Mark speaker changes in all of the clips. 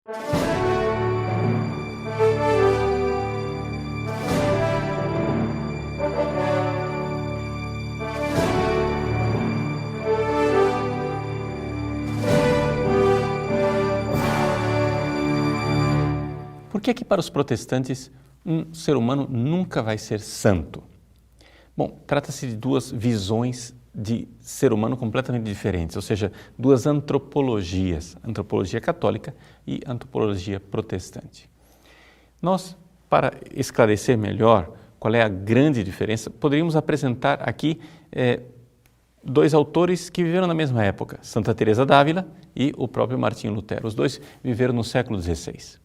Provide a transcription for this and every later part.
Speaker 1: Por que é que para os protestantes um ser humano nunca vai ser santo? Bom, trata-se de duas visões de ser humano completamente diferentes, ou seja, duas antropologias, antropologia católica e antropologia protestante. Nós, para esclarecer melhor qual é a grande diferença, poderíamos apresentar aqui dois autores que viveram na mesma época, Santa Teresa d'Ávila e o próprio Martinho Lutero. Os dois viveram no século XVI.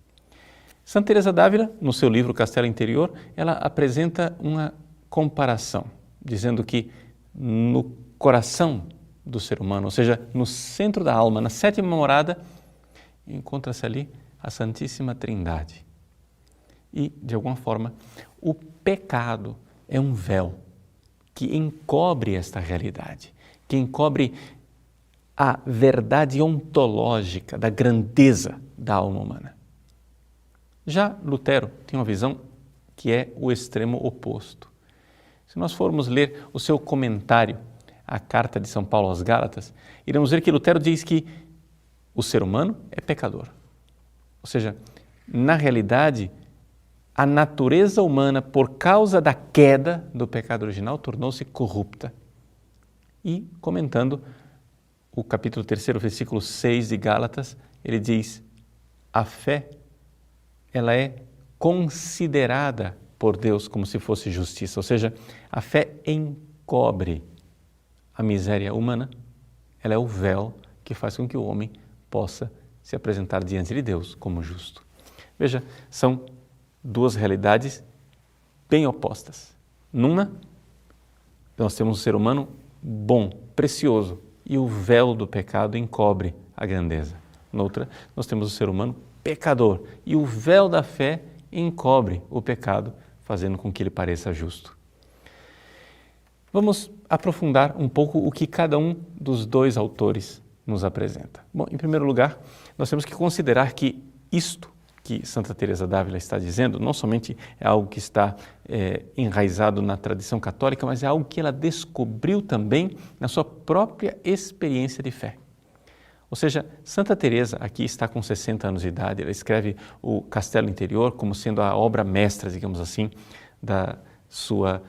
Speaker 1: Santa Teresa d'Ávila, no seu livro Castelo Interior, ela apresenta uma comparação, dizendo que no coração do ser humano, ou seja, no centro da alma, na sétima morada, encontra-se ali a Santíssima Trindade. E, de alguma forma, o pecado é um véu que encobre esta realidade, que encobre a verdade ontológica da grandeza da alma humana. Já Lutero tem uma visão que é o extremo oposto. Se nós formos ler o seu comentário à carta de São Paulo aos Gálatas, iremos ver que Lutero diz que o ser humano é pecador. Ou seja, na realidade, a natureza humana, por causa da queda do pecado original, tornou-se corrupta. E, comentando o capítulo 3º, versículo 6 de Gálatas, ele diz: a fé, ela é considerada por Deus como se fosse justiça, ou seja, a fé encobre a miséria humana, ela é o véu que faz com que o homem possa se apresentar diante de Deus como justo. Veja, são duas realidades bem opostas. Numa, nós temos um ser humano bom, precioso, e o véu do pecado encobre a grandeza. Noutra, nós temos o ser humano pecador, e o véu da fé encobre o pecado, fazendo com que ele pareça justo. Vamos aprofundar um pouco o que cada um dos dois autores nos apresenta. Bom, em primeiro lugar, nós temos que considerar que isto que Santa Teresa d'Ávila está dizendo não somente é algo que está enraizado na tradição católica, mas é algo que ela descobriu também na sua própria experiência de fé. Ou seja, Santa Teresa aqui está com 60 anos de idade, ela escreve o Castelo Interior como sendo a obra mestra, digamos assim, da sua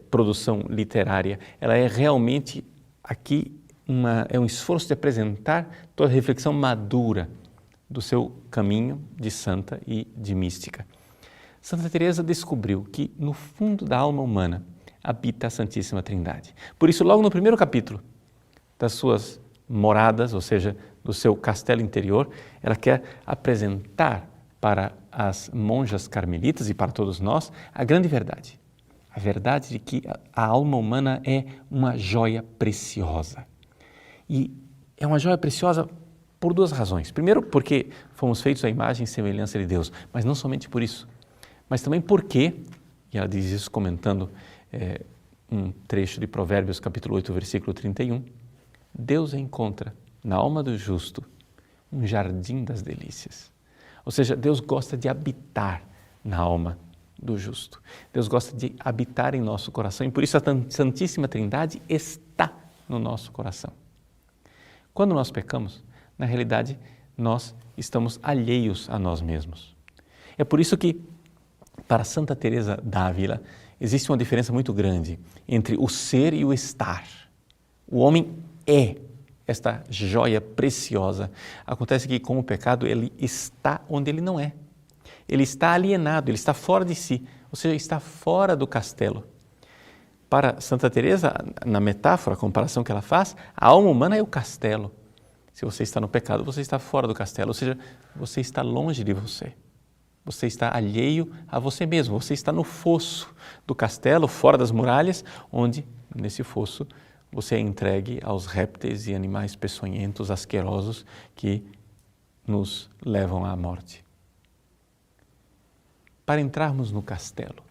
Speaker 1: produção literária. Ela é realmente aqui um esforço de apresentar toda a reflexão madura do seu caminho de santa e de mística. Santa Teresa descobriu que no fundo da alma humana habita a Santíssima Trindade. Por isso, logo no primeiro capítulo das suas moradas, ou seja, do seu castelo interior, ela quer apresentar para as monjas carmelitas e para todos nós a grande verdade. A verdade de que a alma humana é uma joia preciosa. E é uma joia preciosa por duas razões. Primeiro, porque fomos feitos à imagem e semelhança de Deus, mas não somente por isso, mas também porque, e ela diz isso comentando um trecho de Provérbios, capítulo 8, versículo 31, Deus encontra na alma do justo um jardim das delícias. Ou seja, Deus gosta de habitar na alma do justo. Deus gosta de habitar em nosso coração e por isso a Santíssima Trindade está no nosso coração. Quando nós pecamos, na realidade, nós estamos alheios a nós mesmos. É por isso que, para Santa Teresa d'Ávila, existe uma diferença muito grande entre o ser e o estar. O homem é esta joia preciosa. Acontece que com o pecado ele está onde ele não é. Ele está alienado, ele está fora de si, ou seja, está fora do castelo. Para Santa Teresa, na metáfora, a comparação que ela faz, a alma humana é o castelo. Se você está no pecado, você está fora do castelo, ou seja, você está longe de você. Você está alheio a você mesmo, você está no fosso do castelo, fora das muralhas, onde, nesse fosso, você é entregue aos répteis e animais peçonhentos, asquerosos, que nos levam à morte. Para entrarmos no castelo,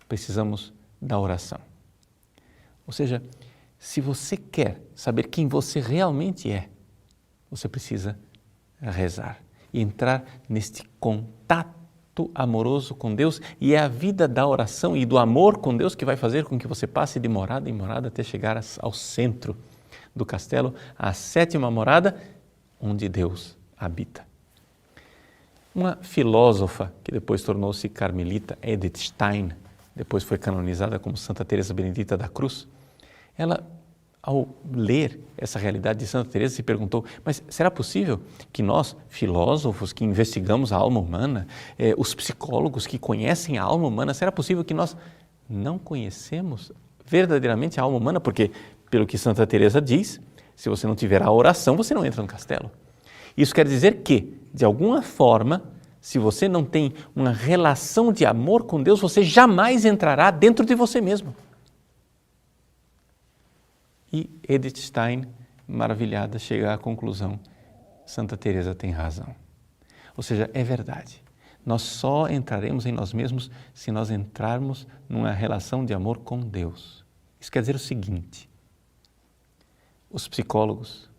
Speaker 1: precisamos da oração. Ou seja, se você quer saber quem você realmente é, você precisa rezar. e entrar neste contato amoroso com Deus, e é a vida da oração e do amor com Deus que vai fazer com que você passe de morada em morada até chegar ao centro do castelo, a 7ª morada, onde Deus habita. Uma filósofa que depois tornou-se carmelita, Edith Stein, depois foi canonizada como Santa Teresa Benedita da Cruz, ela, ao ler essa realidade de Santa Teresa, se perguntou, mas será possível que nós, filósofos que investigamos a alma humana, os psicólogos que conhecem a alma humana, será possível que nós não conhecemos verdadeiramente a alma humana? Porque, pelo que Santa Teresa diz, se você não tiver a oração, você não entra no castelo. Isso quer dizer que, de alguma forma, se você não tem uma relação de amor com Deus, você jamais entrará dentro de você mesmo. E Edith Stein, maravilhada, chega à conclusão, Santa Teresa tem razão. Ou seja, é verdade. Nós só entraremos em nós mesmos se nós entrarmos numa relação de amor com Deus. Isso quer dizer o seguinte, os psicólogos,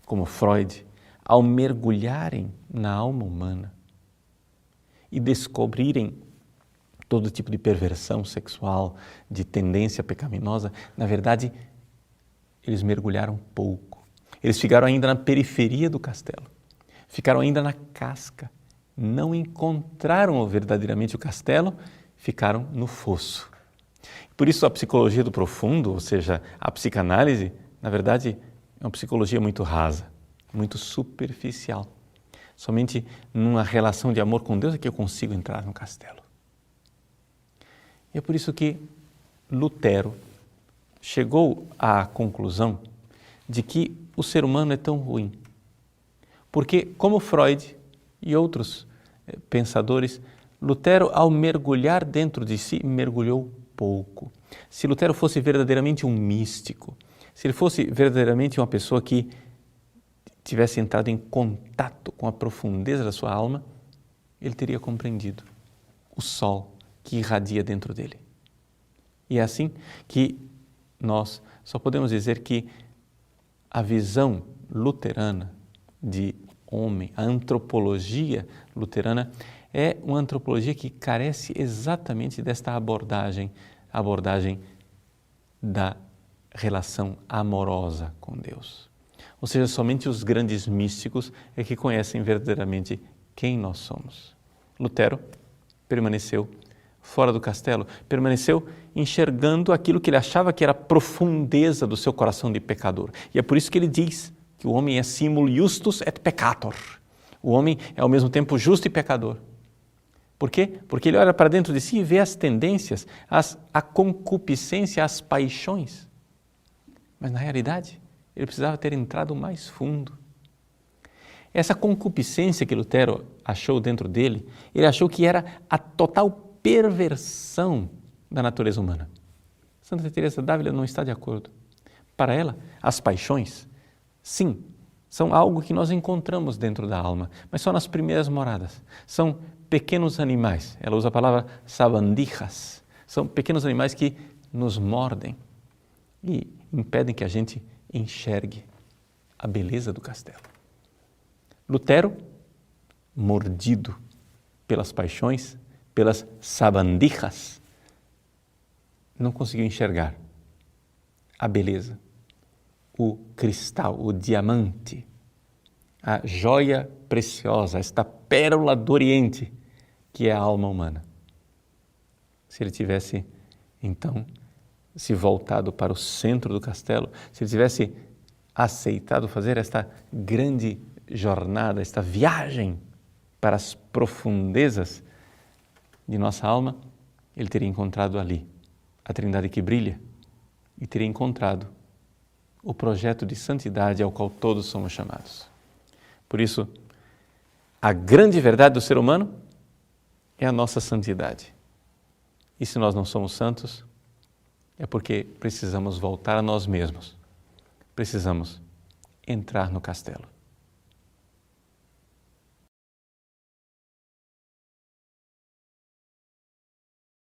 Speaker 1: como Freud, ao mergulharem na alma humana e descobrirem todo tipo de perversão sexual, de tendência pecaminosa, na verdade, eles mergulharam pouco. Eles ficaram ainda na periferia do castelo, ficaram ainda na casca, não encontraram verdadeiramente o castelo, ficaram no fosso. Por isso a psicologia do profundo, ou seja, a psicanálise, na verdade, é uma psicologia muito rasa, muito superficial. Somente numa relação de amor com Deus é que eu consigo entrar no castelo. E é por isso que Lutero chegou à conclusão de que o ser humano é tão ruim. Porque, como Freud e outros pensadores, Lutero, ao mergulhar dentro de si, mergulhou pouco. Se Lutero fosse verdadeiramente um místico, se ele fosse verdadeiramente uma pessoa que tivesse entrado em contato com a profundeza da sua alma, ele teria compreendido o sol que irradia dentro dele. E é assim que nós só podemos dizer que a visão luterana de homem, a antropologia luterana, é uma antropologia que carece exatamente desta abordagem da relação amorosa com Deus. Ou seja, somente os grandes místicos é que conhecem verdadeiramente quem nós somos. Lutero permaneceu fora do castelo, permaneceu enxergando aquilo que ele achava que era a profundeza do seu coração de pecador. E é por isso que ele diz que o homem é simul justus et peccator. O homem é ao mesmo tempo justo e pecador. Por quê? Porque ele olha para dentro de si e vê as tendências, a concupiscência, as paixões. Mas na realidade, ele precisava ter entrado mais fundo. Essa concupiscência que Lutero achou dentro dele, ele achou que era a total perversão da natureza humana. Santa Teresa d'Ávila não está de acordo. Para ela, as paixões, sim, são algo que nós encontramos dentro da alma, mas só nas primeiras moradas. São pequenos animais, ela usa a palavra sabandijas, são pequenos animais que nos mordem e impedem que a gente enxergue a beleza do castelo. Lutero, mordido pelas paixões, pelas sabandijas, não conseguiu enxergar a beleza, o cristal, o diamante, a joia preciosa, esta pérola do Oriente, que é a alma humana. Se ele tivesse, então, se voltado para o centro do castelo, se ele tivesse aceitado fazer esta grande jornada, esta viagem para as profundezas de nossa alma, ele teria encontrado ali a Trindade que brilha e teria encontrado o projeto de santidade ao qual todos somos chamados. Por isso, a grande verdade do ser humano é a nossa santidade. E se nós não somos santos, é porque precisamos voltar a nós mesmos. Precisamos entrar no castelo.